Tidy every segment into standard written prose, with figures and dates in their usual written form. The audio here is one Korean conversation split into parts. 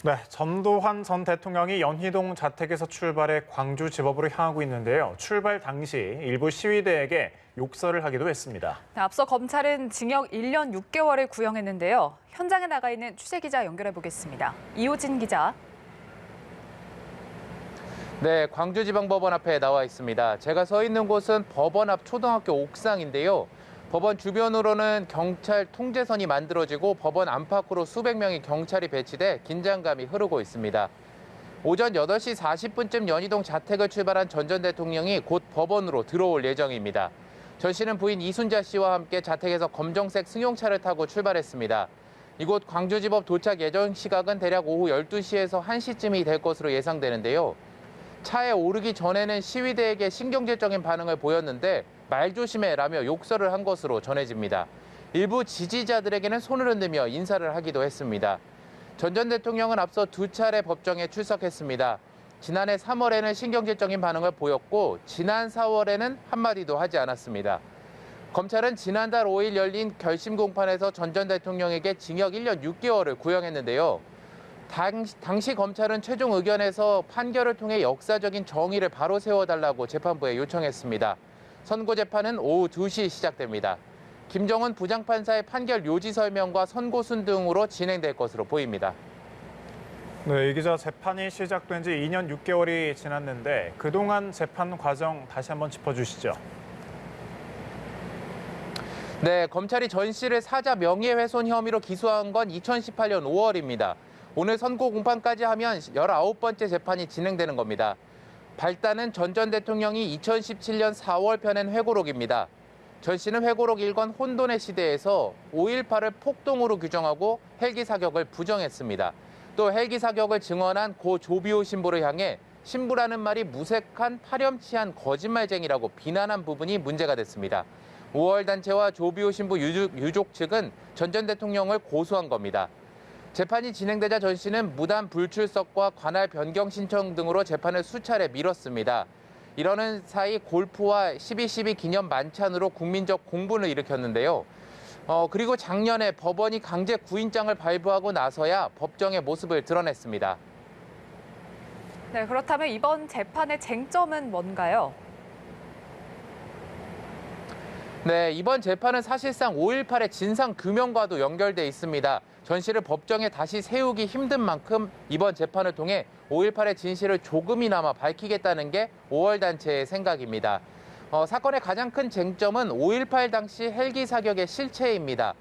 네, 전두환 전 대통령이 연희동 자택에서 출발해 광주지법으로 향하고 있는데요. 출발 당시 일부 시위대에게 욕설을 하기도 했습니다. 네, 앞서 검찰은 징역 1년 6개월을 구형했는데요. 현장에 나가 있는 취재기자 연결해 보겠습니다. 이호진 기자. 네, 광주지방법원 앞에 나와 있습니다. 제가 서 있는 곳은 법원 앞 초등학교 옥상인데요. 법원 주변으로는 경찰 통제선이 만들어지고 법원 안팎으로 수백 명의 경찰이 배치돼 긴장감이 흐르고 있습니다. 오전 8시 40분쯤 연희동 자택을 출발한 전 전 대통령이 곧 법원으로 들어올 예정입니다. 전 씨는 부인 이순자 씨와 함께 자택에서 검정색 승용차를 타고 출발했습니다. 이곳 광주지법 도착 예정 시각은 대략 오후 12시에서 1시쯤이 될 것으로 예상되는데요. 차에 오르기 전에는 시위대에게 신경질적인 반응을 보였는데 말 조심해라며 욕설을 한 것으로 전해집니다. 일부 지지자들에게는 손을 흔들며 인사를 하기도 했습니다. 전 전 대통령은 앞서 2차례 법정에 출석했습니다. 지난해 3월에는 신경질적인 반응을 보였고 지난 4월에는 한마디도 하지 않았습니다. 검찰은 지난달 5일 열린 결심 공판에서 전 전 대통령에게 징역 1년 6개월을 구형했는데요. 당시 검찰은 최종 의견에서 판결을 통해 역사적인 정의를 바로 세워달라고 재판부에 요청했습니다. 선고 재판은 오후 2시 시작됩니다. 김정은 부장판사의 판결 요지 설명과 선고순 등으로 진행될 것으로 보입니다. 네, 이 기자 재판이 시작된 지 2년 6개월이 지났는데 그동안 재판 과정 다시 한번 짚어주시죠. 네, 검찰이 전 씨를 사자 명예훼손 혐의로 기소한 건 2018년 5월입니다. 오늘 선고 공판까지 하면 19번째 재판이 진행되는 겁니다. 발단은 전 전 대통령이 2017년 4월 펴낸 회고록입니다. 전 씨는 회고록 1권 혼돈의 시대에서 5.18을 폭동으로 규정하고 헬기 사격을 부정했습니다. 또 헬기 사격을 증언한 고 조비오 신부를 향해 신부라는 말이 무색한 파렴치한 거짓말쟁이라고 비난한 부분이 문제가 됐습니다. 5월 단체와 조비오 신부 유족 측은 전 전 대통령을 고소한 겁니다. 재판이 진행되자 전 씨는 무단 불출석과 관할 변경 신청 등으로 재판을 수차례 미뤘습니다. 이러는 사이 골프와 12.12 기념 만찬으로 국민적 공분을 일으켰는데요. 그리고 작년에 법원이 강제 구인장을 발부하고 나서야 법정의 모습을 드러냈습니다. 네, 그렇다면 이번 재판의 쟁점은 뭔가요? 네, 이번 재판은 사실상 5.18의 진상 규명과도 연결돼 있습니다. 전 씨를 법정에 다시 세우기 힘든 만큼 이번 재판을 통해 5.18의 진실을 조금이나마 밝히겠다는 게 5월 단체의 생각입니다. 사건의 가장 큰 쟁점은 5.18 당시 헬기 사격의 실체입니다.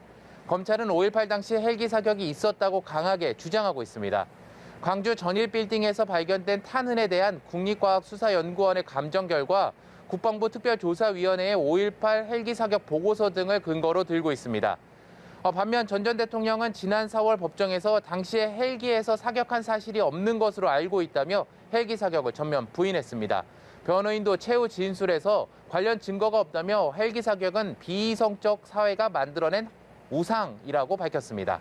검찰은 5.18 당시 헬기 사격이 있었다고 강하게 주장하고 있습니다. 광주 전일빌딩에서 발견된 탄흔에 대한 국립과학수사연구원의 감정 결과 국방부 특별조사위원회의 5.18 헬기 사격 보고서 등을 근거로 들고 있습니다. 반면 전 전 대통령은 지난 4월 법정에서 당시에 헬기에서 사격한 사실이 없는 것으로 알고 있다며 헬기 사격을 전면 부인했습니다. 변호인도 최후 진술에서 관련 증거가 없다며 헬기 사격은 비이성적 사회가 만들어낸 우상이라고 밝혔습니다.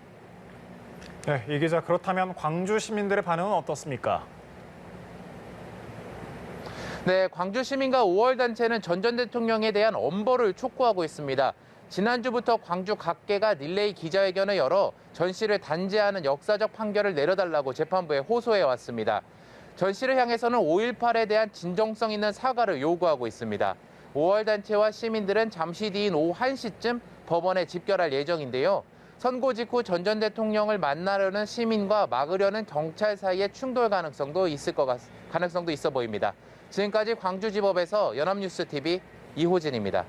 네, 이 기자 그렇다면 광주 시민들의 반응은 어떻습니까? 네, 광주 시민과 5월 단체는 전 전 대통령에 대한 엄벌을 촉구하고 있습니다. 지난주부터 광주 각계가 릴레이 기자회견을 열어 전 씨를 단죄하는 역사적 판결을 내려달라고 재판부에 호소해 왔습니다. 전 씨를 향해서는 5.18에 대한 진정성 있는 사과를 요구하고 있습니다. 5월 단체와 시민들은 잠시 뒤인 오후 1시쯤 법원에 집결할 예정인데요. 선고 직후 전 전 대통령을 만나려는 시민과 막으려는 경찰 사이의 충돌 가능성도 있어 보입니다. 지금까지 광주지법에서 연합뉴스TV 이호진입니다.